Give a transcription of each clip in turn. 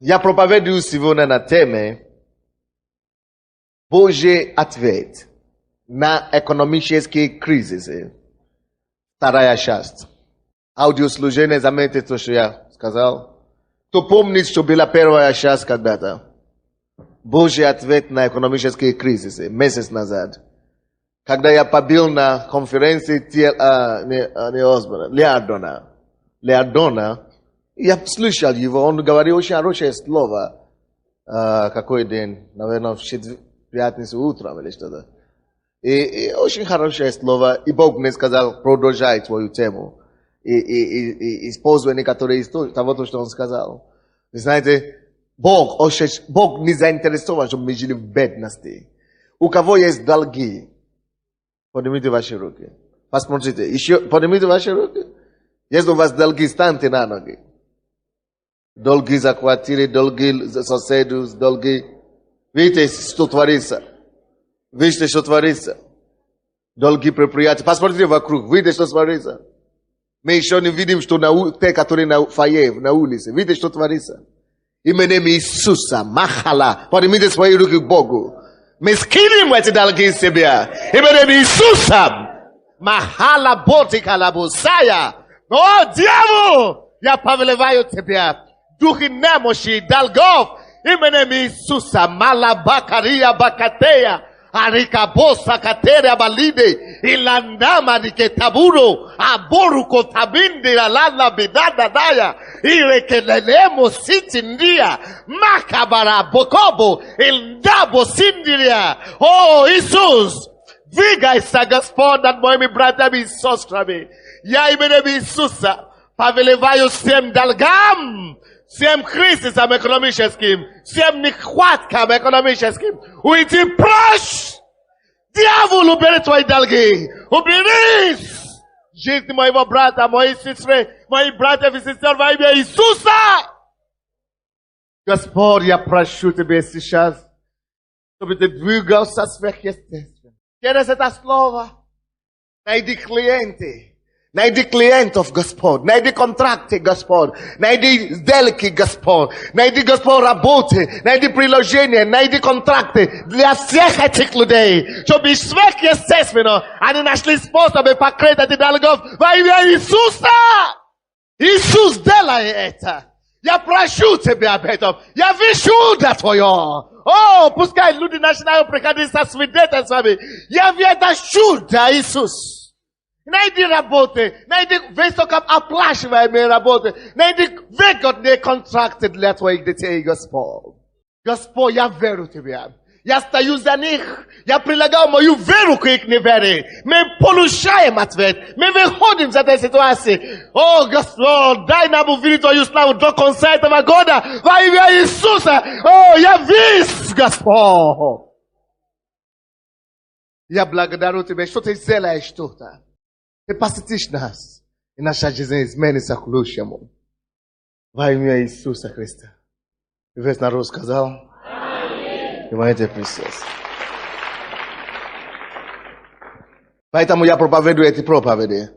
Я проповедую сегодня на теме Божий ответ на экономические кризисы. Вторая часть. Аудиослужение, заметьте то, что я сказал. Кто помнит, что была первая часть когда-то? Божий ответ на экономические кризисы, месяц назад. Когда я побыл на конференции Леардона, я слышал его, он говорил очень хорошее слово. Какой день? Наверное, в пятницу утром или что-то. И очень хорошее слово. И Бог мне сказал, продолжай твою тему. И используй некоторые из того, что он сказал. Вы знаете, Бог не заинтересован, чтобы мы жили в бедности. У кого есть долги? Поднимите ваши руки. Посмотрите. Еще поднимите ваши руки. Если у вас долги, станьте на ноги. Долги за квартиры, долги за соседей, долги. Видите, что творится? Видите, что творится? Долги предприятия. Посмотрите вокруг. Видите, что творится? Мы еще не видим, что те, которые на фойе, на улице. Видите, что творится? Именем Иисуса, Махала. Поднимите свои руки к Богу. Мы скинем эти долги из себя. Именем Иисуса. Махала Ботика Лабусая. О, дьявол! Я повелеваю тебя. Духи немощи, долгов. Именем Иисуса. Малабакария Бакатея. Арикабоса Катерия Балиде. Иландама Никетабuro. Aboru Kotabindi Alala Bidada Daya. Irekelemo Sitindia. Makabara Bokobo. Ildabo Sindiria. Oh, Jesus. Viga essa Господа, моими братьями и сестрами. Я именем Иисуса повелеваю всем долгам, всем кризисам экономическим, всем нехваткам экономическим уйти прочь! Дьявол, убери твои долги! Уберись! Жизнь моего брата, моей сестры, моих братьев и сестер во имя Иисуса! Господь, я прошу тебя сейчас, чтобы ты двигался сверхъестественно. Через это слово найди клиенты. Найди клиентов, Господь. Найди контракты, Господь. Найди сделки, Господь. Найди, Господь, работы. Найди приложения. Найди контракты для всех этих людей. Чтобы сверхъестественно они нашли способы покрыть эти долгов во имя Иисуса. Иисус, делай это. Я прошу тебя об этом. Я вижу чудо твое. О, пускай люди начинают приходить со свидетельствами. Я вижу это чудо, Иисус. Найди работы, найди высокооплачиваемые работы, найди выгодные контракты для твоих детей, Господь. Господь, я верю в тебя. Я стою за них. Я прилагаю мою веру к их неверии. Мы получаем ответ. Мы выходим из этой ситуации. О, Господь, дай нам увидеть твою славу до конца этого года. Во имя Иисуса. О, я весь, Господь. Я благодарю тебя, что ты сделаешь что-то. Ты посетишь нас, и наша жизнь изменится к лучшему. Во имя Иисуса Христа. И весь народ сказал: Аминь. Понимаете, присесть. Поэтому я проповедую эти проповеди.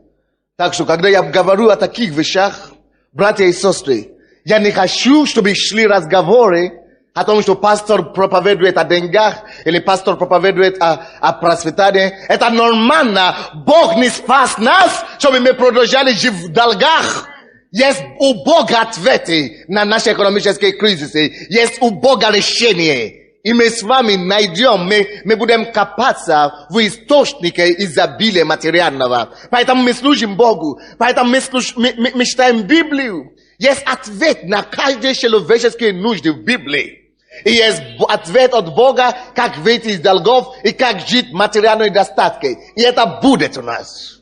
Так что, когда я говорю о таких вещах, братья и сестры, я не хочу, чтобы шли разговоры о том, что пастор проповедует о деньгах, или пастор проповедует о процветании. Это нормально. Бог не спас нас, чтобы мы продолжали жить в долгах. Есть у Бога ответы на наши экономические кризисы. Есть у Бога решение. И мы с вами найдем, мы будем копаться в источнике изобилия материального. Поэтому мы служим Богу. Поэтому мы читаем Библию. Есть ответ на каждые человеческие нужды в Библии. И есть ответ от Бога, как выйти из долгов и как жить в материальной достатке. И это будет у нас.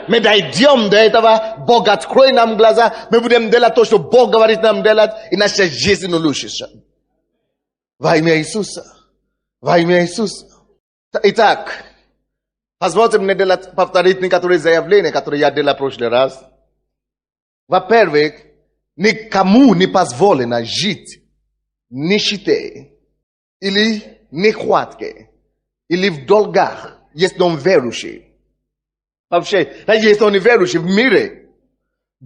Мы дойдем до этого, Бог откроет нам глаза, мы будем делать то, что Бог говорит нам делать, и наша жизнь улучшится. Во имя Иисуса. Во имя Иисуса. Итак, позвольте мне повторить некоторые заявления, которые я делал в прошлый раз. Во-первых, никому не позволено жить нищете, или нехватке, или в долгах, если он верующий. Вообще, если он верующий в мире,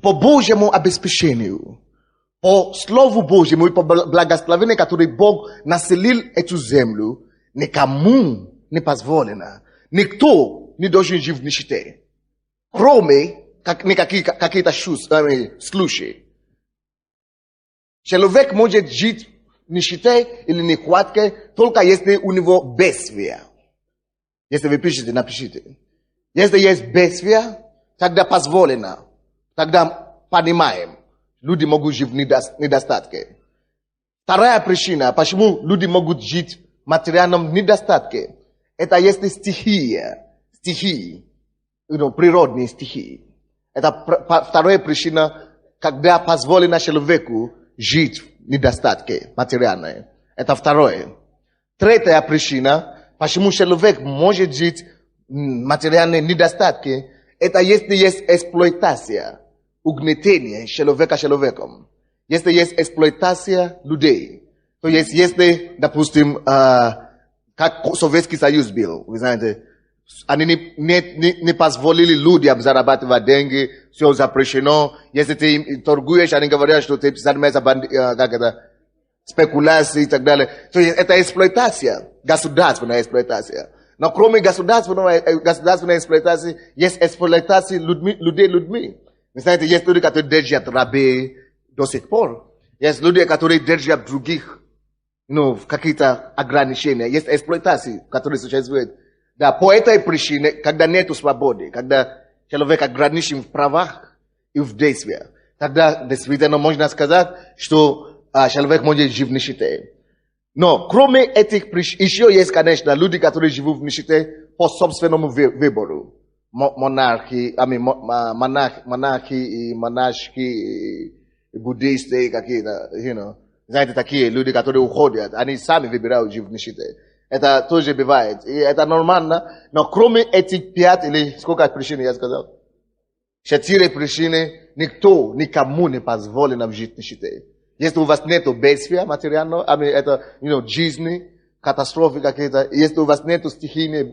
по Божьему обеспечению, По Слову Божьему и по благословению, которое Бог населил эту землю, никому не позволено. Никто не должен жить в нищете. Кроме какие-то случаи. Человек может жить в нищете или нехватке, только если у него бедствие. Если вы пишете, напишите. Если есть бедствие, тогда позволено. Тогда понимаем. Люди могут жить в недостатке. Вторая причина, почему люди могут жить в материальном недостатке, это если стихии, природные стихии. Это вторая причина, когда позволено человеку жить в недостатке материальной. Это второе. Третья причина, почему человек может жить в материальной недостатке, это если есть эксплуатация, угнетение человека человеком. Если есть эксплуатация людей, то есть если, допустим, как Советский Союз был, вы знаете, они не позволили людям зарабатывать деньги, все запрещено. Если ты торгуешь, они говорят, что ты занимаешься спекуляцией и так далее. То есть это эксплуатация, государственная эксплуатация. Но кроме государственной эксплуатации, есть эксплуатация людьми. Вы знаете, есть люди, которые держат рабы до сих пор. Есть люди, которые держат других, в какие-то ограничения. Есть эксплуатация, которая существует. Да, по этой причине, когда нет свободы, когда человек ограничен в правах и в действиях, тогда действительно можно сказать, что человек может жить в нищете. Но кроме этих причин, еще есть, конечно, люди, которые живут в нищете по собственному выбору. Монахи и монашки, и буддисты какие-то, знаете, такие люди, которые уходят, они сами выбирают жить в нищете. Это тоже бывает. И это нормально. Но кроме этих 5 или сколько причин я сказал? 4 причины никому не позволено жить в нищете. Если у вас нет бедствия материального, это, жизни, катастрофы какие-то, если у вас нет стихийные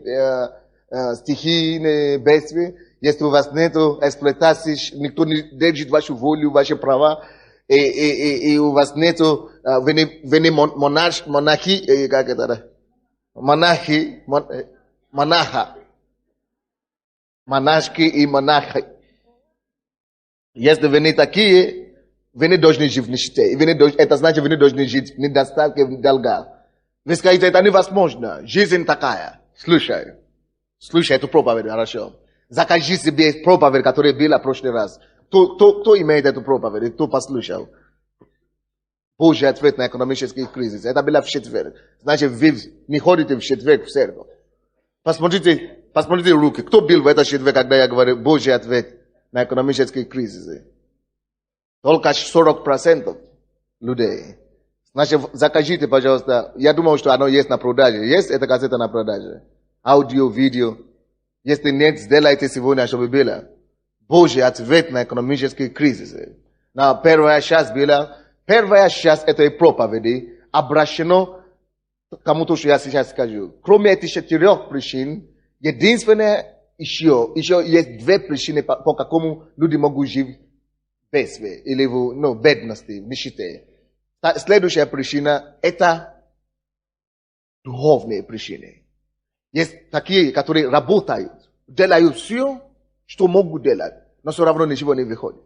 бедствия, если у вас нет эксплуатации, никто не держит вашу волю, ваши права, и у вас нет, монахи, как это, монашки и монахи. Если вы не такие, вы не должны жить в нищете. Это значит, вы не должны жить в недостатке, в долгах. Вы скажете, это невозможно. Жизнь такая. Слушай эту проповедь, хорошо. Закажи себе проповедь, которая была в прошлый раз. Кто имеет эту проповедь? Кто послушал? Божий ответ на экономический кризис. Это было в четверг. Значит, вы не ходите в четверг в церковь. Посмотрите руки. Кто был в этот четверг, когда я говорю Божий ответ на экономический кризис? Только 40% людей. Значит, закажите, пожалуйста. Я думал, что оно есть на продаже. Есть эта кассета на продаже? Аудио, видео. Если нет, сделайте сегодня, чтобы было. Божий ответ на экономический кризис. Но первая часть была. Первая часть этой проповеди обращена к кому-то, что я сейчас скажу. Кроме этих 4 причин, единственное еще есть 2 причины, по какому люди могут жить в бедствии или в бедности, в нищете. Следующая причина – это духовные причины. Есть такие, которые работают, делают все, что могут делать, но все равно ничего не выходит.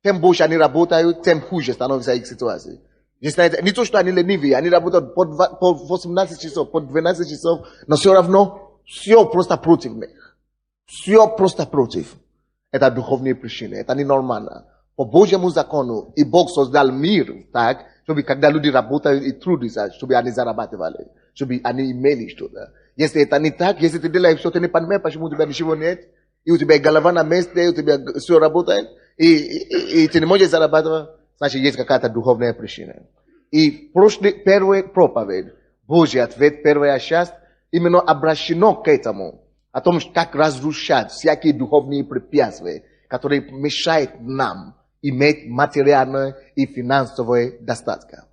Тем больше они работают, тем хуже становится их ситуация. Не то, что они ленивые, они работают по 18 часов, по 12 часов, но все равно все просто против них. Все просто против. Это духовные причины, это ненормально. По Божьему закону, и Бог создал мир так, чтобы когда люди работают и трудятся, чтобы они зарабатывали, чтобы они имели что-то. Если это не так, если ты делаешь что-то, не понимаешь, почему у тебя ничего нет, и у тебя голова на месте, у тебя все работает, и ты не можешь зарабатывать, значит, есть какая-то духовная причина. И первая проповедь, Божий ответ, первая часть, именно обращена к этому, о том, как разрушать всякие духовные препятствия, которые мешают нам иметь материальное и финансовое достаток.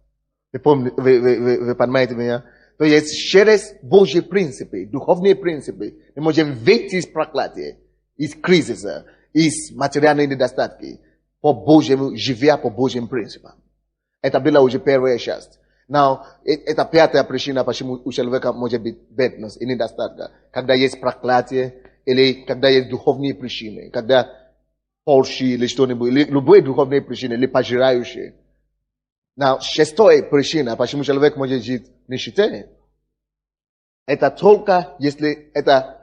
Вы понимаете меня? То есть через Божьи принципы, духовные принципы, мы можем выйти из проклятия, из кризиса, из материальной недостатки, по Божьему, живя по Божьим принципам. Это было уже первая часть. Now, это пятая причина, почему у человека может быть бедность и недостатка. Когда есть проклятие, или когда есть духовные причины, когда порчи или что-нибудь, или любые духовные причины, или пожирающие. Now, шестая причина, почему человек может жить в нищете, это только если это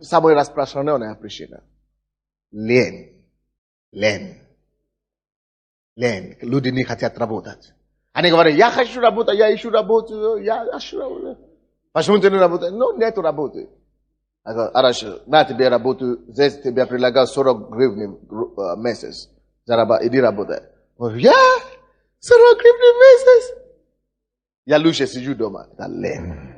самая распространенная причина. Лень. Люди не хотят работать. Они говорят, я хочу работать, я ищу работу, я ищу работу. Почему ты не работаешь? Ну, нету работы. Хорошо, на тебе работу, здесь тебе предлагают 40 гривен в месяц. Иди работай. Я? 40 гривен в месяц? Я лучше сижу дома. Это лень.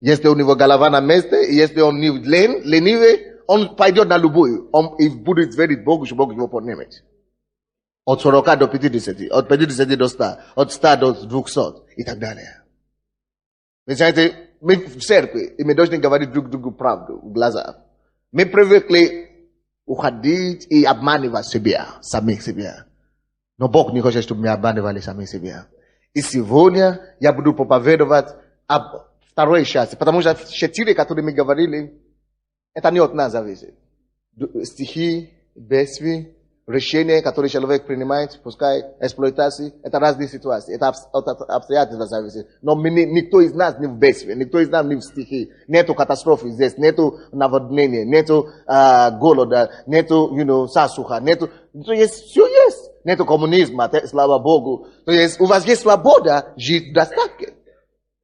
Если у него голова на месте, если он не ленивый, он пойдет на любую. И будет верить Богу, что Бог его поднимет. От 40 до 50, от 50 до 100, от 100 до 200 и так далее. Вы знаете, мы в церкви, и мы должны говорить друг другу правду в глаза. Мы привыкли уходить и обманывать себя, самих себя. Но Бог не хочет, чтобы мы обманывали самих себя. И сегодня я буду проповедовать об второй части, потому что 4, которые мы говорили, это не от нас зависит. Стихи, бедствия, решения, которые человек принимает, пускай эксплуатации, это разные ситуации, это от обстоятельства зависит. Но никто из нас не в бедствии, никто из нас не в стихии, нету катастрофы здесь, нету наводнения, нету голода, нету, засуха, нету, то есть все есть, нету коммунизма, слава Богу. То есть у вас есть свобода жить в достатке.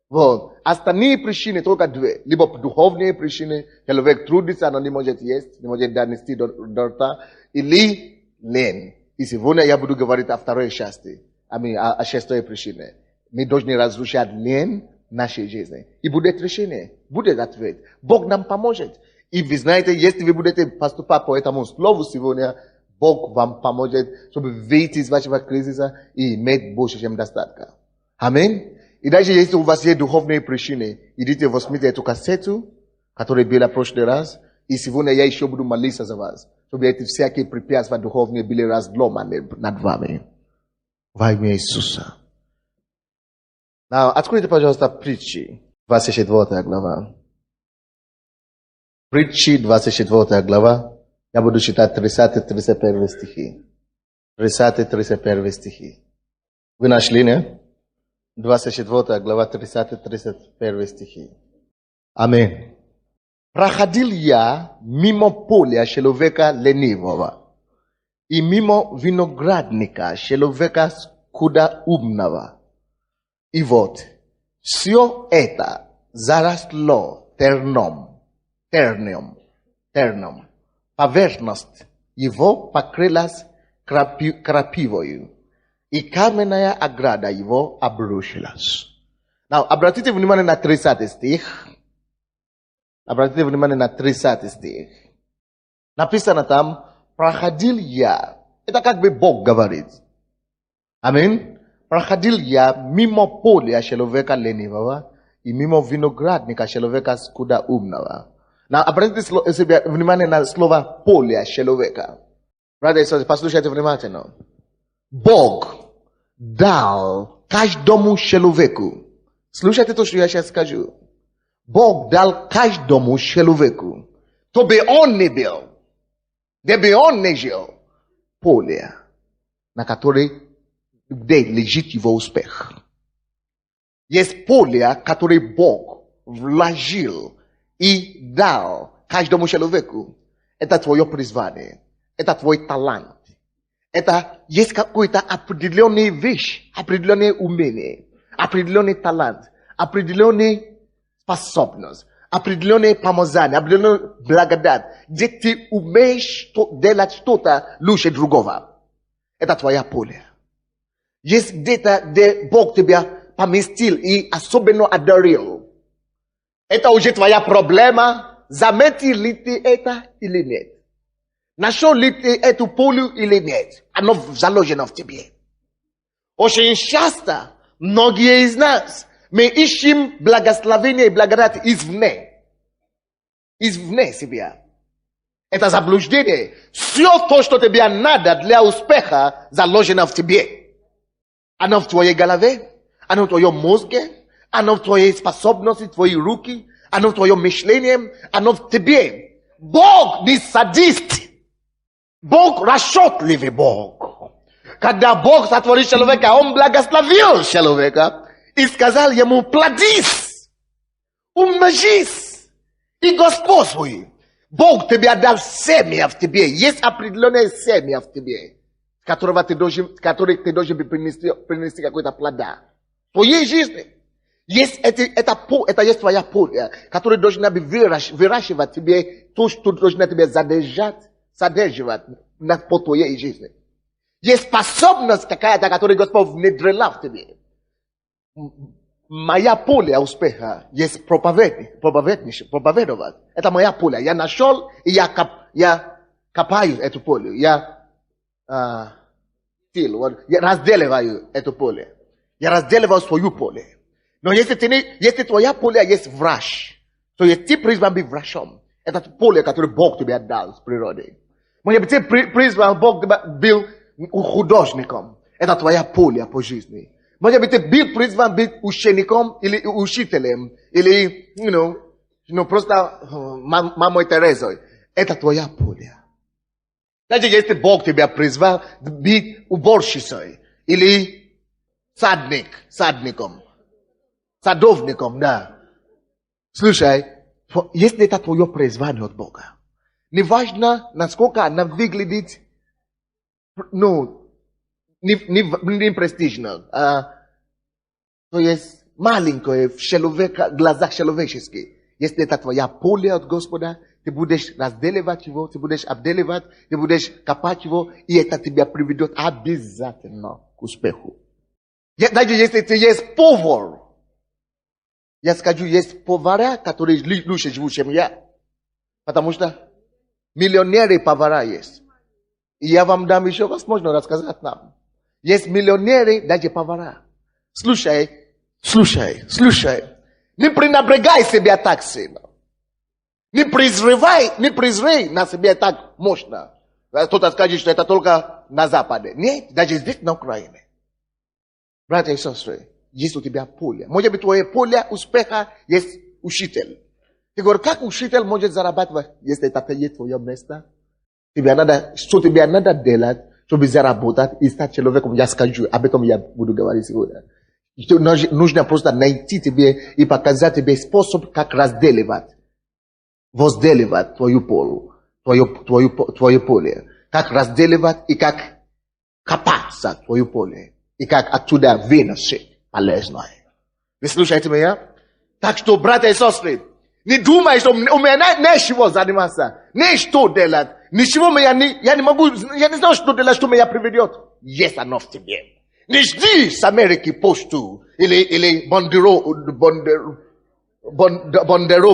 Вот. Остальные причины только две. Либо духовные причины, человек трудится, но не может есть, не может донести до рта, или лень. И сегодня я буду говорить о второй части, о шестой причине. Мы должны разрушать лень в нашей жизни. И будет решение, будет ответ. Бог нам поможет. И вы знаете, если вы будете поступать по этому слову сегодня, Бог вам поможет, чтобы выйти из вашего кризиса и иметь больше, чем достатка. Аминь. И даже если у вас есть духовные причины, идите возьмите эту кассету, которая была в прошлый раз, и сегодня я еще буду молиться за вас, чтобы эти всякие препятствия духовные были разломаны над вами. Во имя Иисуса. Откройте, пожалуйста, Притчи, 24 глава. Притчи, 24 глава. Я буду читать 30-31 стихи. 30-31 стихи. Вы нашли, не? 24 глава, 30-31 стихи. Аминь. Проходил я мимо поля человека ленивого и мимо виноградника человека скудоумного. И вот, все это заросло терном. Поверхность его покрылась крапивою, и каменная ограда его обрушилась. Обратите внимание на 30 стих. Обратите внимание на 30 стих. Написано там, проходил я. Это как бы Бог говорит. Аминь. Проходил я мимо поля человека ленивого и мимо виноградника человека скудоумного. Обратите внимание на слово поле человека. Братья и сестры, послушайте внимательно. Бог дал каждому человеку. Слушайте то, что я сейчас скажу. Бог дал каждому человеку, то бы он не был, где бы он не жил, поле, на которое где лежит его успех. Есть поле, которое Бог вложил и дал каждому человеку. Это твое призвание, это твой талант. Это есть какой-то определенный вещь, определенное умение, определенный талант, определенный способность, определенное помазание, определенную благодать, где ты умеешь делать что-то лучше другого. Это твоя поле. Есть где-то, где Бог тебя поместил и особенно одарил. Это уже твоя проблема. Заметил ли ты это или нет? Нашел ли ты эту поле или нет? Оно заложено в тебе. Очень часто многие из нас мы ищем благословение и благодать извне. Извне себя. Это заблуждение. Все то, что тебе надо для успеха, заложено в тебе. Оно в твоей голове, оно в твоем мозге, оно в твоей способности, твои руки, оно в твоем мышлении, оно в тебе. Бог не садист. Бог расчетливый Бог. Когда Бог сотворил человека, Он благословил человека и сказал ему: плодись, умножись и господствуй. Бог тебе отдал семя в тебе. Есть определенное семя в тебе, который ты должен принести какой-то плода. В твоей жизни есть это есть твоя поле, которая должна выращивать тебе то, что должна тебе содержать по твоей жизни. Есть способность какая-то, которую Господь внедрила в тебе. Моя поле успеха есть проповедовать. Это моя поле. Я нашел, и я копаю эту поле. Я разделиваю это поле. Я разделиваю свое поле. Но если твоя поле есть враг, то есть ты призван быть врачом. Это поле, которое Бог тебе отдал с природой. Может быть, ты призван, Бог был художником. Это твоя поле по жизни. Может быть, ты был призван быть учеником или учителем, или, просто мамой Терезой. Это твоя поле. Даже если Бог тебя призвал быть уборщицей, или садовником, да. Слушай, если это твое призвание от Бога, неважно, насколько она выглядит, не престижно, то есть маленькое в глазах человеческих. Если это твоя поле от Господа, ты будешь разделивать его, ты будешь обделивать, ты будешь копать его, и это тебя приведет обязательно к успеху. Даже если ты есть повар, я скажу, есть повара, которые лучше живут, чем я. Потому что миллионеры повара есть. И я вам дам еще возможность рассказать нам. Есть миллионеры, даже повара. Слушай. Не пренебрегай себя так сильно. Не презрей на себя так мощно. Кто-то скажет, что это только на Западе. Нет, даже здесь, на Украине. Братья и сестры, есть у тебя поле. Может быть, твое поле успеха есть учитель. Ты говоришь, как учитель может зарабатывать, если это есть твое место? Что тебе надо делать, чтобы заработать и стать человеком? Я скажу, об этом я буду говорить сегодня. Нужно просто найти тебе и показать тебе способ, как возделивать твою поле. Как разделивать и как копаться твое поле. И как оттуда выносить полезное. Вы слушаете меня? Так что, братья и сестры, не думай, что у меня нечего заниматься, ничто делать, ничего я не могу, я не знаю, что делать, что меня приведет. Есть оно в тебе. Не жди с Америки почту, или бандероб,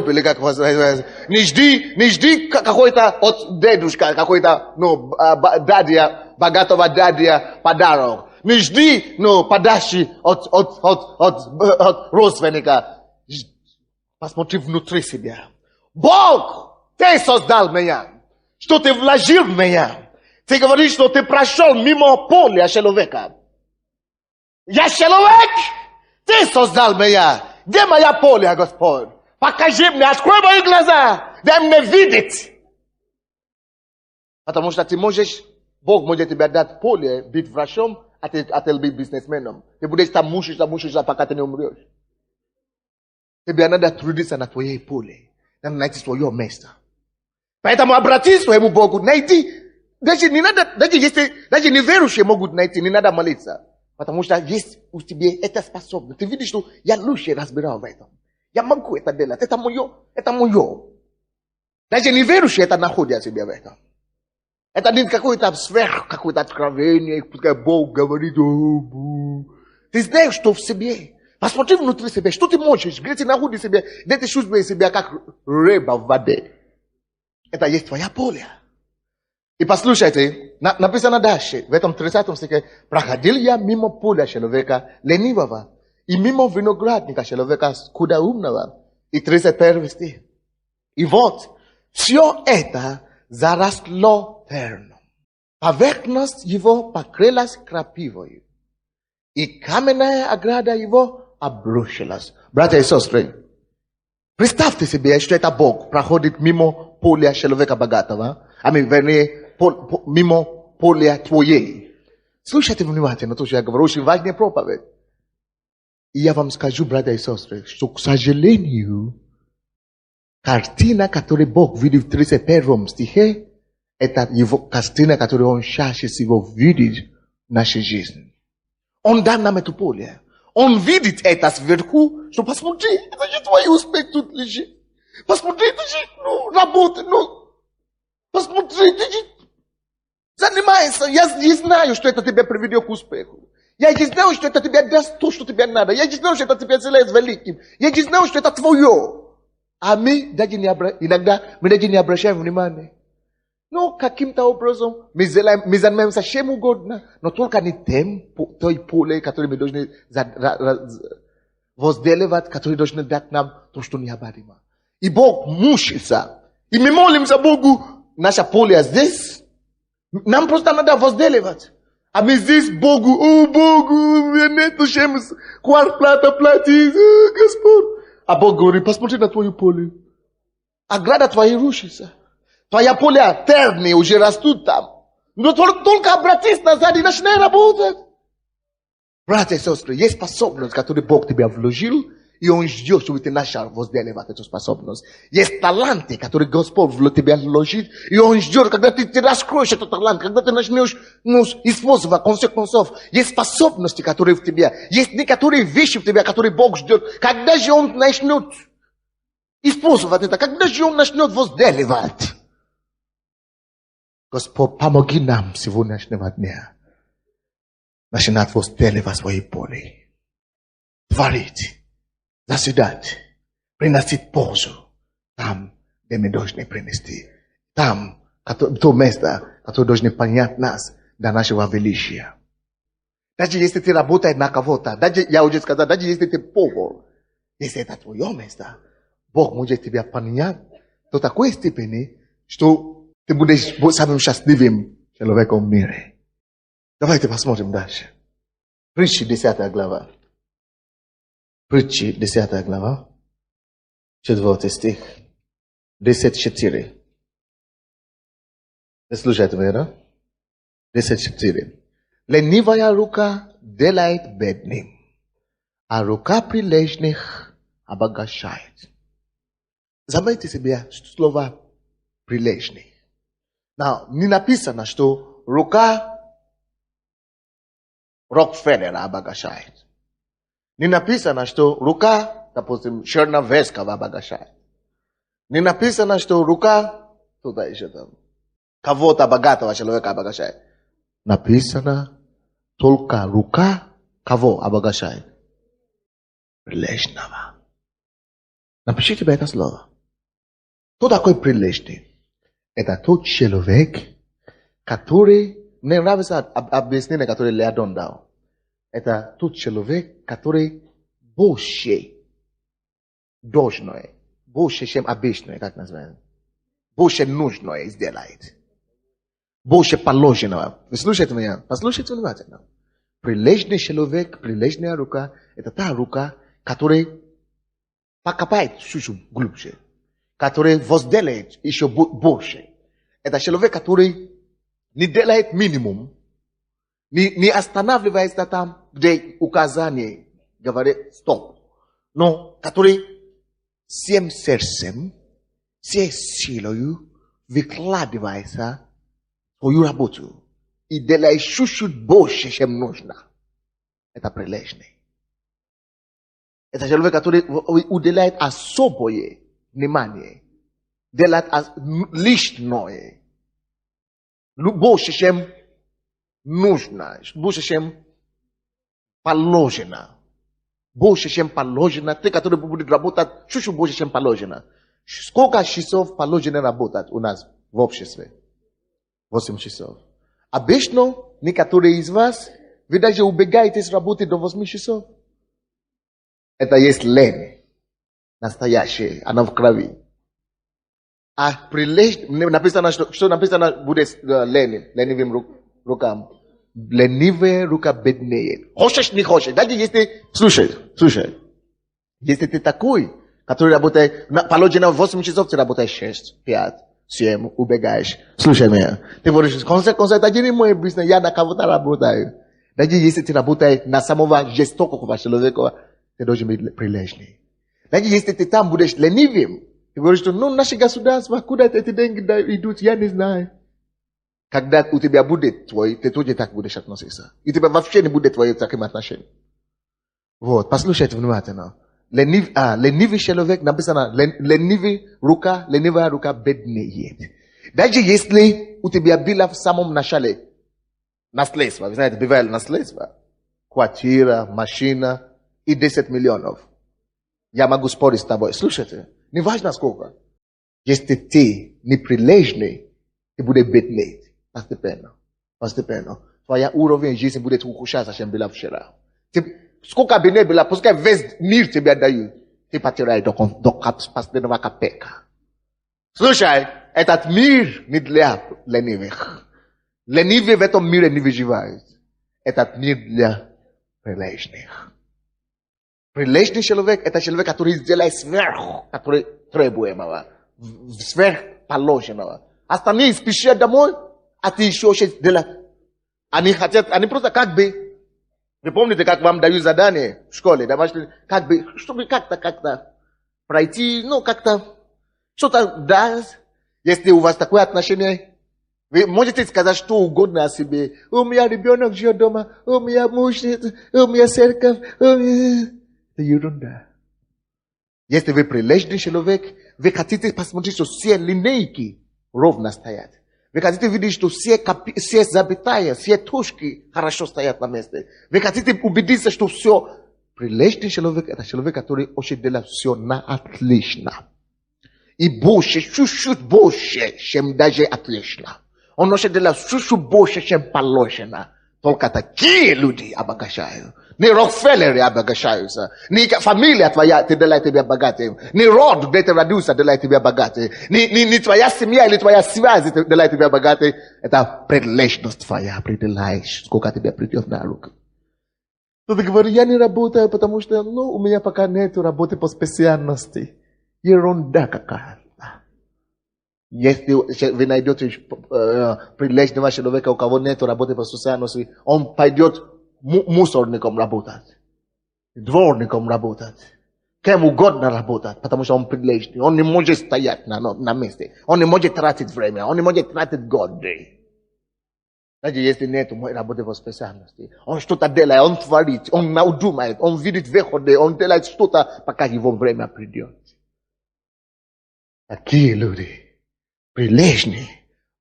или как называется. Не жди какой-то от дедушка, какой-то, дядя, богатого дядя подарок. Не жди, подачи от родственника. Посмотри внутри себя. Бог, ты создал меня. Что ты вложил в меня. Ты говоришь, что ты прошел мимо поля человека. Я человек. Ты создал меня. Где моя поле, Господь? Покажи мне, открой мои глаза. Дай мне видеть. Потому что Бог может тебе дать поле, быть врачом, а ты быть бизнесменом. Ты будешь там мучиться, пока ты не умрешь. Тебе надо трудиться на твоей поле. Надо найти свое место. Поэтому обратись к своему Богу. Найди. Даже неверующие могут найти. Не надо молиться. Потому что есть у тебя эта способность. Ты видишь, что я лучше разбирал в этом. Я могу это делать. Это мое. Даже неверующие это находят себе в этом. Это не какое-то какое-то откровение. Пускай Бог говорит. Ты знаешь, что в себе. Посмотри внутри себя, что ты можешь, где ты находишь себя, где ты чувствуешь себя как рыба в воде. Это есть твоя поле. И послушайте, написано дальше, в этом 30 стихе, проходил я мимо поля человека ленивого, и мимо виноградника человека скудоумного. И 31 стих. И вот, все это заросло терном. Поверхность его покрылась крапивою, и каменная ограда его обрушилась. Братья и сестры, представьте себе, что это Бог проходит мимо поля человека богатого, вернее, мимо поля твоей. Слушайте внимательно то, что я говорю, очень важная проповедь. И я вам скажу, братья и сестры, что, к сожалению, картина, которую Бог видел в 31 стихе, это его картина, которую Он чаще всего видит в нашей жизни. Он дал нам это поле. Он видит это сверху, что посмотри, это же твой успех тут лежит. Посмотри, это же работа, посмотри, ты же занимаешься. Я знаю, что это тебя приведет к успеху. Я не знаю, что это тебе даст то, что тебе надо. Я не знаю, что это тебя сделает великим. Я не знаю, что это твое. А мы даже иногда даже не обращаем внимания. Но каким-то образом мы занимаемся чем угодно, но только не тем, той поле, который мы должны возделывать, который должен дать нам то, что необходимо. И Бог мучится. И мы молимся Богу, наше поле здесь. Нам просто надо возделывать. А мы здесь Богу, Богу, у меня нету чем квартплата платить, Господь. А Бог говорит, посмотри на твое поле. Ограда твоя рушится. Твоя поля терны уже растут там. Но только обратись назад и начинай работать. Братья и сестры, есть способность, которую Бог тебя вложил, и Он ждет, чтобы ты начал возделывать эту способность. Есть таланты, которые Господь в тебя вложит, и Он ждет, когда ты раскроешь этот талант, когда ты начнешь использовать, в конце концов. Есть способности, которые в тебе, есть некоторые вещи в тебе, которые Бог ждет. Когда же Он начнет использовать это, когда же Он начнет возделывать? Господь, помоги нам сегодняшнего дня начинать возделывать свои поле, творить, заседать, приносить пользу там, где мы должны принести. Там, то место, которое должны понять нас до нашего величия. Даже если ты работаешь на кого-то, даже, я уже сказал, даже если ты повар, если это твое место, Бог может тебя понять до такой степени, что ты будешь самым счастливым человеком в мире. Давайте посмотрим дальше. Притчи 10 глава. Притчи 10 глава. 4 стих. 10:4. Слушайте меня. 10:4. Ленивая рука делает бедным, а рука прилежных обогащает. Заметьте себе слово прилежный. Не написано, что рука Рокфеллера обогащает. Не написано, что рука, допустим, Черновецкого обогащает. Не написано, что рука, туда еще там, кого-то богатого человека обогащает. Написано, только рука кого обогащает? Прилежного. Напишите себе это слово. Кто такой прилежный? Это тот человек, который, мне нравится объяснение, которое Леодон дал. Это тот человек, который больше должное, больше, чем обычное, как называется, больше нужное сделает. Больше положенного. Вы слушаете меня? Послушайте внимательно. Прилежный человек, прилежная рука, это та рука, которая покопает чуть-чуть глубже, который возделает еще больше. Это человек, который не делает минимум, не останавливается там, где указание говорит стоп, но который всем сердцем, всей силой выкладывается в свою работу и делает чуть-чуть больше, чем нужно. Это прилежный. Это человек, который уделяет особое внимание, делает личное, больше, чем нужно, больше, чем положено. Больше, чем положено. Те, которые будут работать, чуть-чуть больше, чем положено. Сколько часов положено работать у нас в обществе? 8 часов. Обычно, некоторые из вас, вы даже убегаете с работы до 8 часов. Это есть лень. Настоящая, она в крови. А написано, что написано будет ленивым рукам. Ленивая рука беднеет. Хочешь, не хочешь. Даже если... Слушай. Если ты такой, который работает... Положено 8 часов, ты работаешь 6, 5, 7, убегаешь. Слушай меня. Ты говоришь, концерт, это не мой бизнес, я на кого-то работаю. Даже если ты работаешь на самого жестокого человека, ты должен быть прилежный. Даже если ты там будешь ленивым, ты говоришь, что наше государство, куда эти деньги идут, я не знаю. Когда у тебя будет твой, ты тоже так будешь относиться. И у тебя вообще не будет твоих таких отношений. Вот, послушайте внимательно. Ленивый человек, написано, ленивая рука беднеет. Даже если у тебя было в самом начале наследство, вы знаете, бывает наследство, квартира, машина и 10 миллионов. Я могу спорить с тобой. Слушайте, не важно сколько. Если ты неприлежный, ты будешь беднеть. Постепенно. Твоя уровень жизни будет ухудшаться, чем было вчера. Сколько бы ни было, пускай весь мир тебе дают, ты потеряешь до последнего копейка. Слушай, этот мир не для ленивых. Ленивые в этом мире не выживают. Этот мир для прилежных. Прилежный человек – это человек, который сделает сверх, который требуемого, сверхположенного. Остальные спешат домой, а ты еще что делать. Они просто как бы, вы помните, как вам дают задание в школе, как бы, чтобы как-то пройти, как-то, что-то дать. Если у вас такое отношение, вы можете сказать что угодно о себе. У меня ребенок живет дома, у меня муж, у меня церковь, это ерунда. Если вы прилежный человек, вы хотите посмотреть, что все линейки ровно стоят. Вы хотите видеть, что все запятая, все точки хорошо стоят на месте. Вы хотите убедиться, что все. Прилежный человек – это человек, который очень делает все на отлично. И больше, чуть-чуть больше, чем даже отлично. Он очень делает чуть-чуть больше, чем положено. Только такие люди обогащают. Не Рокфеллеры обогащаются. Не фамилия твоя делает тебя богатым. Не род, где ты родился, делает тебя богатым. Не твоя семья или твоя связь делает тебя богатым. Это прилежность твоя определяешь, сколько тебе придет на руку. Кто-то говорит, я не работаю, потому что у меня пока нет работы по специальности. Ерунда какая-то. Если вы найдете прилежного человека, у кого нет работы по специальности, он пойдет мусорником работать, дворником работать, кем угодно работать, потому что он прилежный. Он не может стоять на месте. Он не может тратить время. Он не может тратить годы. Даже если нет работы по специальности. Он что-то делает, он творит, он думает, он видит выходы, он делает что-то, пока его время придет. Такие люди прилежные,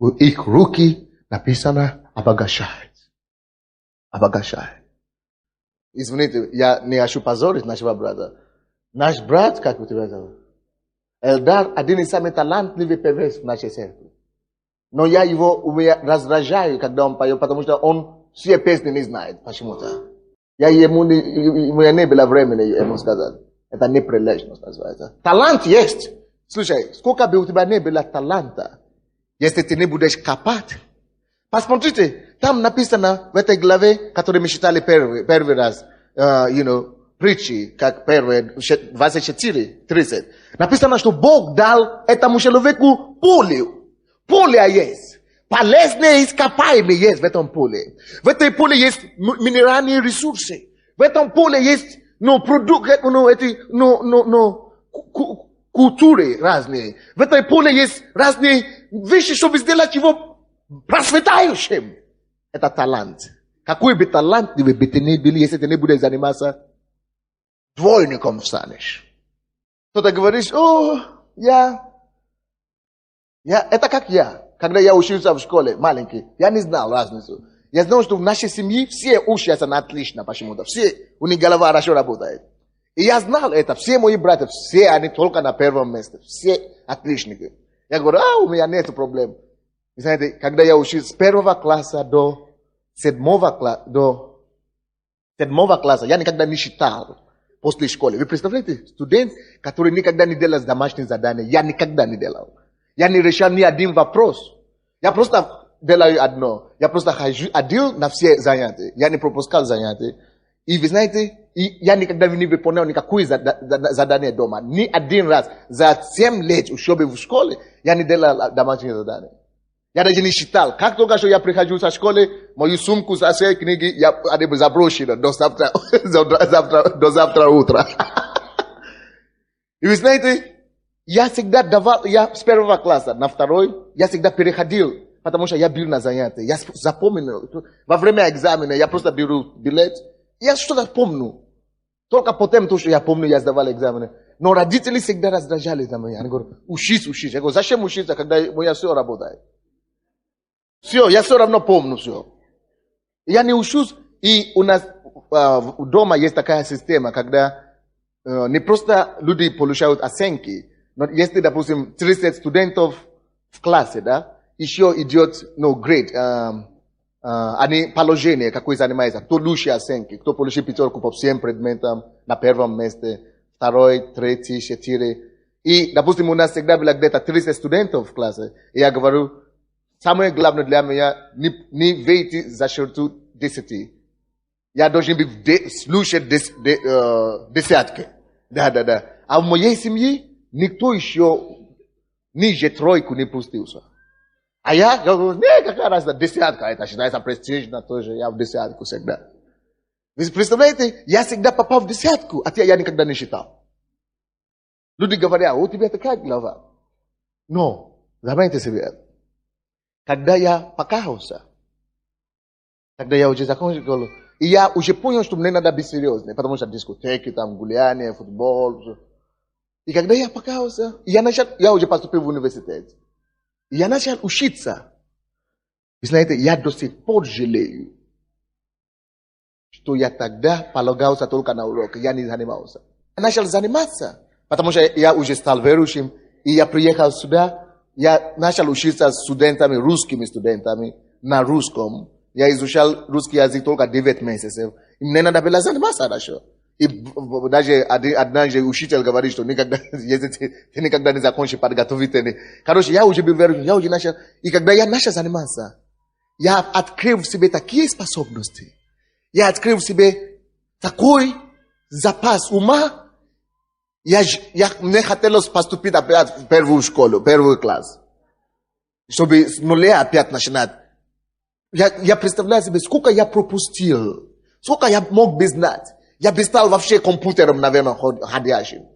у их руки написано обогащают. Извините, я не хочу позорить нашего брата. Наш брат, как у тебя зовут? Элдар, один из самых талантливых певец в нашей церкви. Но я его раздражаю, когда он поет, потому что он все песни не знает почему-то. Ему не было времени ему сказать. Это неприлежность называется. Талант есть. Слушай, сколько бы у тебя не было таланта, если ты не будешь копать. Посмотрите, там написано в этой главе, которую мы читали первый раз, притчи, как первые 24-30. Написано, что Бог дал этому человеку поле. Поле есть. Полезные ископаемые есть в этом поле. В этом поле есть минеральные ресурсы. В этом поле есть культуры разные. В этом поле есть разные вещи, чтобы сделать его процветающим. Это талант. Какой бы талант бы ты ни был, если ты не будешь заниматься, двойником станешь. Кто-то говорит, это как я. Когда я учился в школе, маленький, я не знал разницу. Я знал, что в нашей семье все учатся на отлично почему-то. Все, у них голова хорошо работает. И я знал это. Все мои братья, все они только на первом месте. Все отличники. Я говорю, у меня нет проблем. Вы знаете, когда я учился с 1 класса до 7 класса, я никогда не читал после школы. Вы представляете, студент, который никогда не делал домашние задания, я никогда не делал. Yani решал не один вопрос. Я просто делаю одно. Я просто хожу один на все занятия. Я не пропускал занятия. И вы знаете, я никогда не выполнял никакое задание дома. Ни один раз. За 7 лет учебы в школе я не делал домашнее задание. Я даже не считал. Как только что я прихожу со школы, мою сумку со всей книги я заброшена до завтра утра. И вы знаете, я всегда давал, я с 1 класса на 2, я всегда переходил, потому что я был на занятии. Я запомнил. Во время экзамена я просто беру билет, я что-то помню. Только потом то, что я помню, я сдавал экзамены. Но родители всегда раздражались на меня. Они говорят, учись. Я говорю, зачем учиться, когда моя все работает? Все, я все равно помню все. Я не учусь. И у нас дома есть такая система, когда не просто люди получают оценки, но если, допустим, 30 студентов в классе, да, еще идет, grade, они положение, какое занимается, кто лучше оценки, кто получил 5 по всем предметам на первом месте, 2, 3, 4. И, допустим, у нас всегда было где-то 30 студентов в классе. И я говорю, самое главное для меня, не выйти за черту 10. Я должен слушать десятки. Да. А в моей семье никто еще ниже 3 не пустился. А я говорю, какая разница, 10, это считается престижно тоже, я в 10 всегда. Вы представляете, я всегда попал в 10, а я никогда не считал. Люди говорят, у тебя такая голова. Но, заметьте себе, когда я покаялся, когда я уже закончил школу, и я уже понял, что мне надо быть серьезным, потому что дискотеки, там, гуляние, футбол. И когда я покаялся, я уже поступил в университет. И я начал учиться. Вы знаете, я до сих пор жалею, что я тогда полагался только на урок, я не занимался. Я начал заниматься, потому что я уже стал верующим, и я приехал сюда, я начал учиться с студентами, русскими студентами, на русском. Я изучал русский язык только 9 месяцев. И мне надо было заниматься хорошо. И даже однажды учитель говорит, что если ты никогда не закончишь подготовительный. Короче, я уже был верующим, я уже начал. И когда я начал заниматься, я открыл в себе такие способности. Я открыл в себе такой запас ума. Мне хотелось поступить опять в первую школу, первый класс. Чтобы с нуля опять начинать. Я представляю себе, сколько я пропустил. Сколько я мог бы знать. Я бы стал вообще компьютером, наверное, ходящим.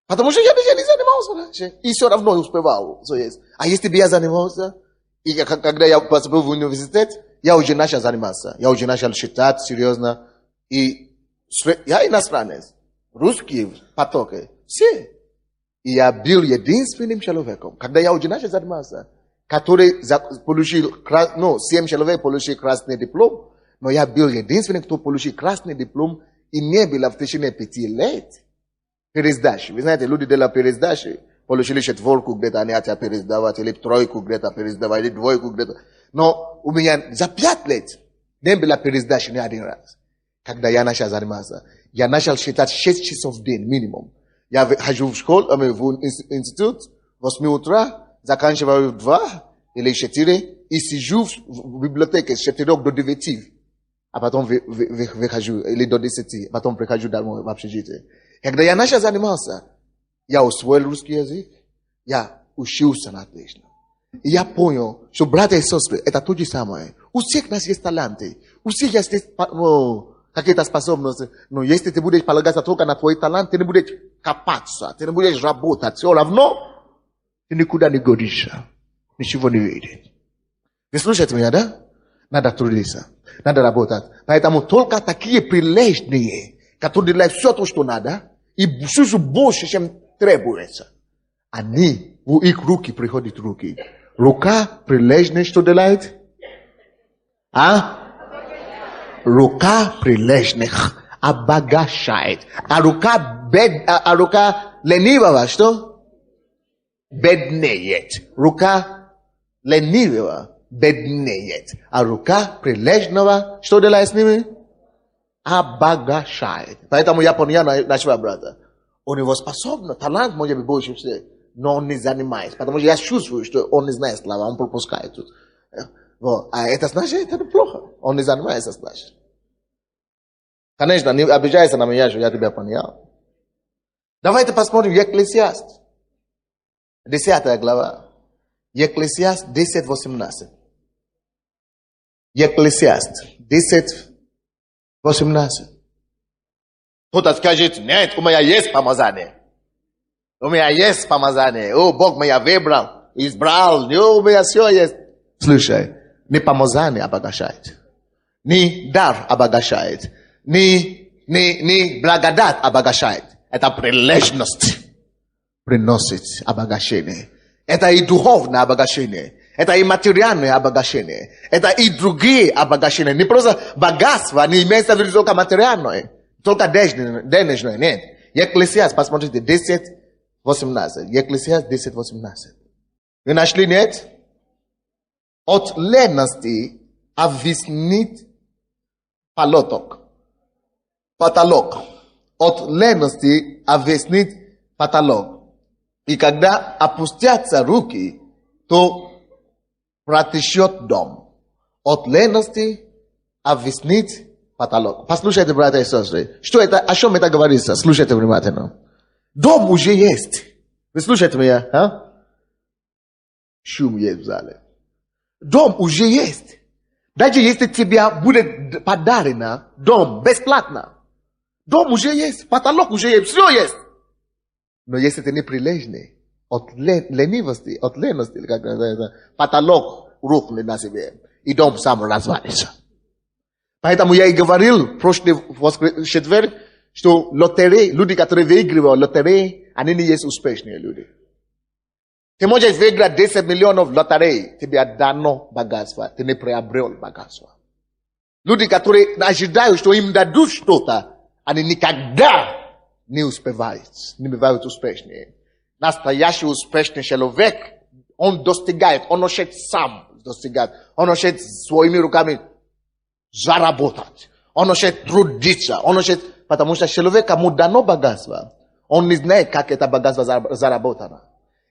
Потому что я не занимался раньше. И все равно успевал. А если бы я занимался, и когда я поступил в университет, я уже начал заниматься. Я уже начал считать серьезно. И я иностранец. Русские потоки. Все. И я был единственным человеком. Когда я уже начал заниматься, который получил, 7 человек получили красный диплом, но я был единственным, кто получил красный диплом, и не было в течение 5 лет пересдачи. Вы знаете, люди делают пересдачи, получили 4 где-то, они хотят пересдавать, или 3 где-то пересдавать, или 2 где-то. Но у меня за 5 лет не было пересдачи ни один раз. Когда я начал заниматься, я начал считать 6 часов в день минимум. Я хожу в школу, в институт, в 8 утра, заканчиваю в 2 или 4, и сижу в библиотеке с 4 до 9. А потом выхожу, или до 10, потом прихожу домой в общежитие. Когда я начал заниматься, я усвоил русский язык, я учился на отлично. И я понял, что братья и сестры, это то же самое. У всех нас есть таланты, у всех есть какие-то способности. Но если ты будешь полагаться только на твой талант, ты не будешь копаться, ты не будешь работать, все равно ты никуда не годишься, ничего не выйдет. Вы слушаете меня, да? Надо трудиться, надо работать. Поэтому только такие прилежные, которые делают все то, что надо, и все больше, чем требуется. Они, в их руки приходят руки. Рука прилежная, что делает? Рука прилежных обогащает. А рука ленивого, что? Беднеет. Рука ленивого беднеет. А рука прилежного, что делает с ними? Обогащает. Поэтому я понял нашего брата. У него способно, талант может быть больше всех. но он не занимается. Потому что я чувствую, что он не знает слова, он пропускает тут. Вот. А это значит, это плохо. Он не занимается, значит. Конечно, не обижайся на меня, что я тебя понял. Давайте посмотрим Екклесиаст. 10 глава. Екклесиаст 10:18. Екклесиаст 10:18. Кто-то скажет, нет, у меня есть помазание. У меня есть помазание. О, Бог меня выбрал, избрал. У меня все есть. Слушай, не помазание обогащает. Не дар обогащает. Не благодать обогащает. Это прилежность приносит обогащение. Это и духовное обогащение. Это и материальное обогащение. Это и другие обогащения. Не просто богатство, не имеется в виду только материальное. Только денежное. Нет. Екклесиаст, посмотрите, 10:18. Екклесиаст 10:18. Вы нашли, нет? От лености обвиснит потолок. От лености обвиснит потолок. И когда опустятся руки, то протечет дом. От лености обвиснит потолок. Послушайте, братья и сестры. Что это? О чем это говорится? Слушайте внимательно. Дом уже есть. Вы слушаете меня? А? Шум есть в зале. Дом уже есть. Даже если тебе будет подарено дом бесплатно. Дом уже есть. Потолок уже есть. Все есть. Но если ты не прилежный, от ленивости, от лености, как называется, потолок рухнет на себе. И дом сам развалится. Поэтому я и говорил в прошлый четверг, что лотереи, люди, которые выигрывают лотереи, они не есть успешные люди. Ты можешь выиграть 10 миллионов лотерей, тебе дано богатство, ты не приобрел богатство. Люди, которые ожидают, что им дадут что-то, они никогда не успевают, не бывают успешные. Настоящий успешный человек, он достигает, он хочет сам достигать, он хочет своими руками заработать, он хочет трудиться, он хочет, потому что человек, кому дано богатство, он не знает, как это богатство заработано.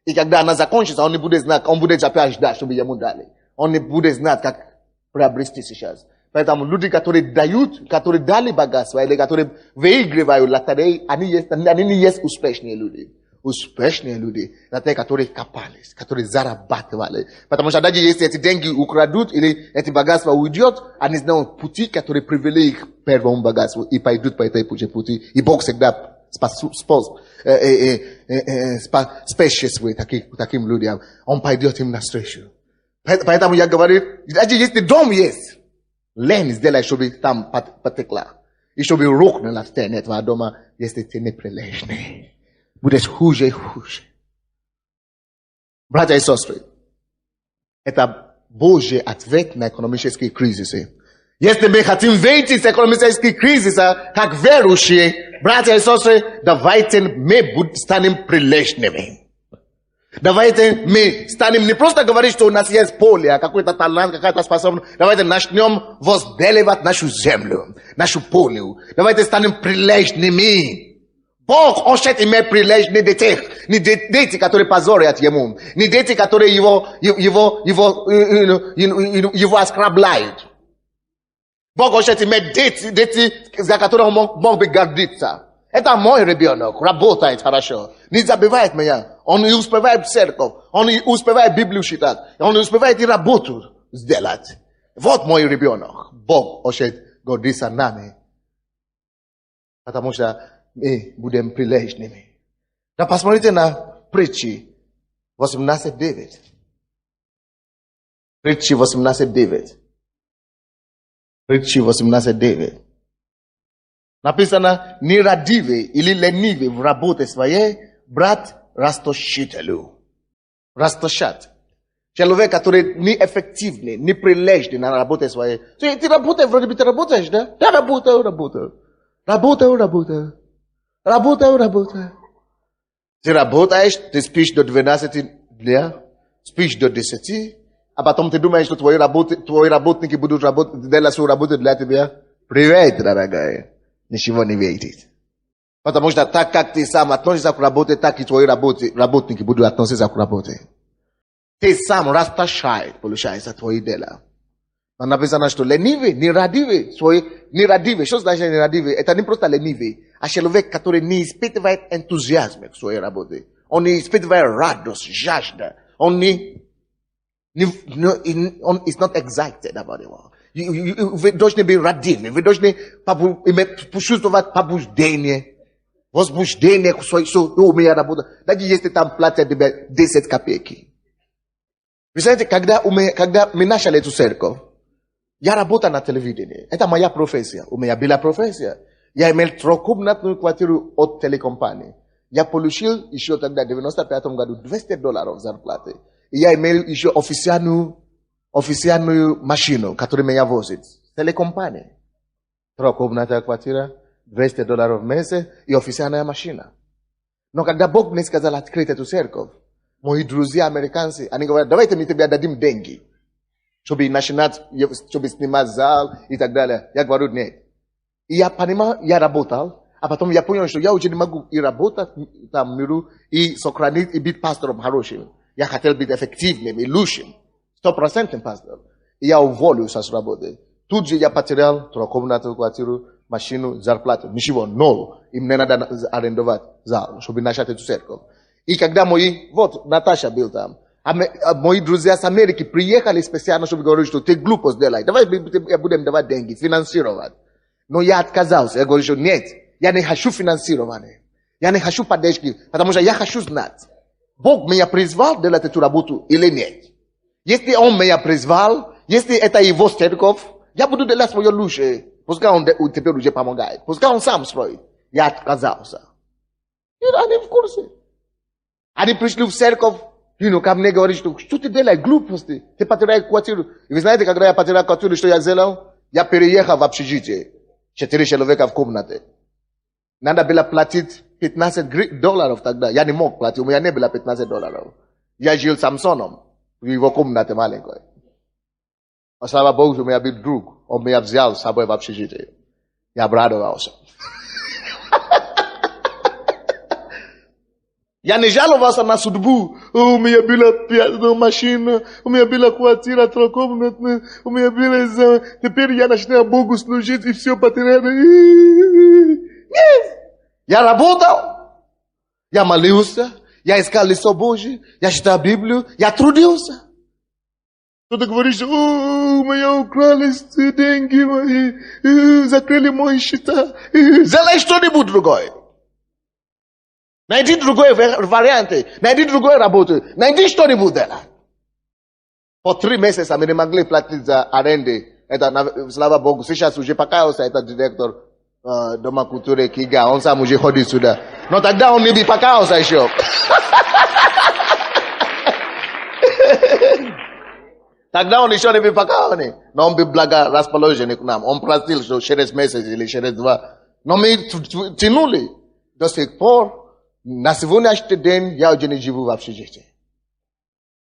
И когда она закончится, он не будет знать, он будет опять ждать, чтобы ему дали. Он не будет знать, как приобрести сейчас. Поэтому люди, которые дают, которые дали богатство, или которые выигрывают лотереи, они не есть успешные люди. Успешные люди, это те, которые копались, которые зарабатывали. Потому что даже если эти деньги украдут, или эти богатства уйдет, они знают пути, которые привели их к первому богатству, и пойдут по этой пути. И Бог всегда спешествует таким людям. Он пойдет им навстречу. Поэтому я говорю, даже если дом есть, лень сделай, чтобы там потекла. И чтобы рухнула стена этого дома, если ты не прилежный. Будет хуже и хуже. Братья и сестры, это Божий ответ на экономические кризисы. Если мы хотим выйти из экономических кризисов, как верующие, братья и сестры, давайте мы станем прилежными. Давайте мы станем не просто говорить, что у нас есть поле, какой-то талант, какая-то способность. Давайте начнем возделывать нашу землю, нашу поле. Давайте станем прилежными. Бог хочет иметь прилежных детей. Не дети, которые позорят ему. Не дети, которые его оскорбляют. Бог хочет иметь дети, за которых он мог бы гордиться. Это мой ребенок, работает хорошо. Не забывает меня. Он не успевает в церковь. Он не успевает Библию читать. Он не успевает и работу сделать. Вот мой ребенок. Бог хочет гордиться нами. Потому что мы будем прилежными. Да посмотрите на притчи 18:9. Притчи 18:9. Притчи 18:9. Написано, нерадивый или ленивый в работе своей, брат расточителю. Расточат. Человек, который неэффективный, не прилежный на работе своей. Ты работаешь, вроде бы ты работаешь, да? Да, работаю. Работаю. Ты работаешь, ты спишь до 12 дня, спишь до 10, а потом ты думаешь, что твои работники будут делать свою работу для тебя. Привет, дорогая. Ничего не видит. Потому что так, как ты сам относишься к работе, так и твои работники будут относиться к работе. Ты сам растащает, получается, твои дела. Но написано, что ленивый, нерадивый, нерадивый. Что значит нерадивый? Это не просто ленивый, а человек, который не испытывает энтузиазм к своей работе. Он не испытывает радость, жажда. Он is not excited about it. Вы должны быть радивы, вы должны чувствовать побуждение, возбуждение к своей работе. Даже если там платят тебе 10 копеек. Вы знаете, когда мы начали эту церковь, я работал на телевидении. Это моя профессия. У меня была профессия. Я имел трехкомнатную квартиру от телекомпании. Я получил еще тогда, в 95 году, $200 зарплаты. И я имел еще официальную машину, которая меня возит. Телекомпания. Трехкомнатная квартира, $200 в месяц и официальная машина. Но когда Бог мне сказал открыть эту церковь, мои друзья американцы, они говорят, давайте мы тебе дадим деньги. Чтобы начинать, чтобы снимать зал и так далее. Я говорю, нет. И я понимал, я работал, а потом я понял, что я уже не могу и работать там в миру, и сохранить, и быть пастором хорошим. Я хотел быть эффективным и лучшим. 100% пастором. И я уволился с работы. Тут же я потерял трехкомнатную квартиру, машину, зарплату. Ничего, ноль. И мне надо арендовать зал, чтобы начать эту церковь. И когда Наташа был там, мои друзья с Америки приехали специально, чтобы говорить, что ты глупость делаешь. Давай будем давать деньги, финансировать. Но я отказался. Я говорю, что нет, я не хочу финансирование. Я не хочу поддержки, потому что я хочу знать, Бог меня призвал делать эту работу или нет. Если Он меня призвал, если это его церковь, я буду делать свое лучшее. Пускай Он теперь уже помогает. Пускай Он сам строит. Я отказался. И они в курсе. Они пришли в церковь. Ко мне говорит, что ты делаешь глупости, ты потеряешь квартиру. И вы знаете, когда я потерял квартиру, что я сделал? Я переехал в общежитие. 4 человека в комнате. Надо было платить $15 тогда. Я не мог платить, у меня не было $15. Я жил с Самсоном в его комнате маленькой. А слава Богу, у меня был друг. Он меня взял с собой в общежитие. Я обрадовался. Я не жаловался на судьбу. У меня была машина, у меня была квартира трехкомнатная, у меня было... Теперь я начинаю Богу служить и все потерял. Нет! Я работал, я молился, я искал лицо Божие, я читал Библию, я трудился. Кто-то говорит, что у меня украли деньги мои, закрыли мои счета. Сделай что-нибудь другое. Найди другой вариант, найди другую работу, найди что-нибудь делать. По 3 месяца мы не могли платить за аренды. Это, слава Богу, сейчас уже покаялся этот директор Дома культуры Кига, он сам уже ходит сюда. Но тогда он не покаялся еще. Тогда он еще не покаялся. Но он был благорасположен к нам. Он простил, что через месяц или через 2. Но мы тянули до сих пор. На сегодняшний день я уже не живу в общежитии.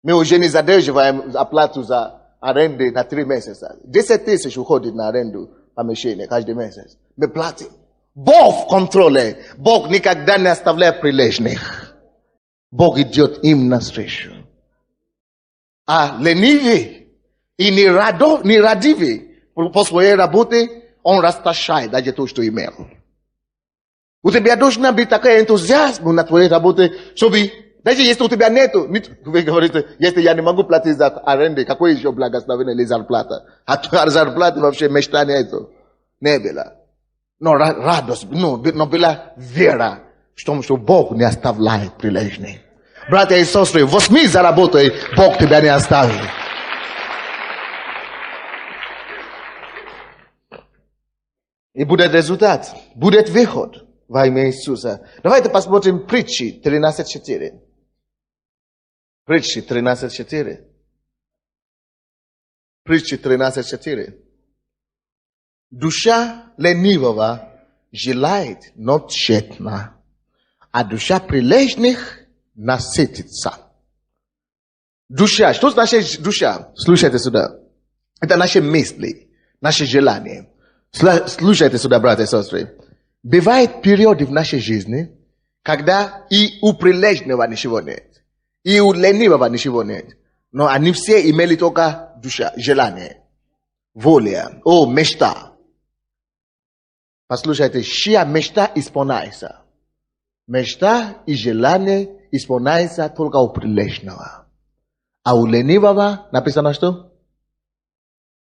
Мы уже не задерживаем оплату за аренду на 3 месяца. 10 тысяч уходит на аренду помещения каждый месяц. Мы платим. Бог контролирует. Бог никогда не оставляет прилежных. Бог идет им навстречу. А ленивый и нерадивый по своей работе, он растащает даже то, что имел. У тебя должна быть такой энтузиазм на твоей работе, чтобы, даже если у тебя нету, вы говорите, если я не могу платить за аренду, какое еще благословение или зарплата? А зарплата вообще мечта нету. Не было. Но радость, но была вера, что Бог не оставляет прилежных. Братья и сестры, возьми за работу, и Бог тебя не оставит. И будет результат, будет выход. Во имя Иисуса. Давайте посмотрим Притчи 13:4. Притчи 13:4. Притчи 13:4. Душа ленивого желает, но тщетно, а душа прилежных насытится. Душа, что значит душа? Слушайте сюда. Это наши мысли, наши желания. Слушайте сюда, братья и сестры. Бывает периоды в нашей жизни, когда и у прилежного ничего нет, и у ленивого ничего нет. Но они все имели только душа, желание, воля, мечта. Послушайте, чья мечта исполняется? Мечта и желание исполняется только у прилежного. А у ленивого написано что?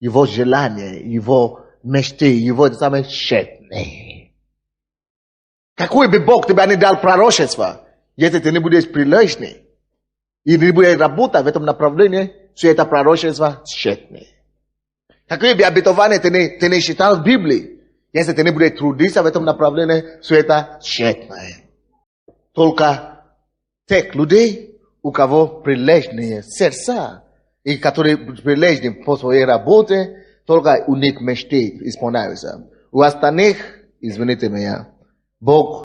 Его желание, его мечты, его самое тщетное. Какой бы Бог тебе не дал пророчество, если ты не будешь прилежный и не будешь работать в этом направлении, все это пророчество тщетное. Какое бы обетование ты не читал в Библии, если ты не будешь трудиться в этом направлении, все это тщетное. Только тех людей, у кого прилежные сердца, и которые прилежны по своей работе, только у них мечты исполняются. У остальных, извините меня, Бог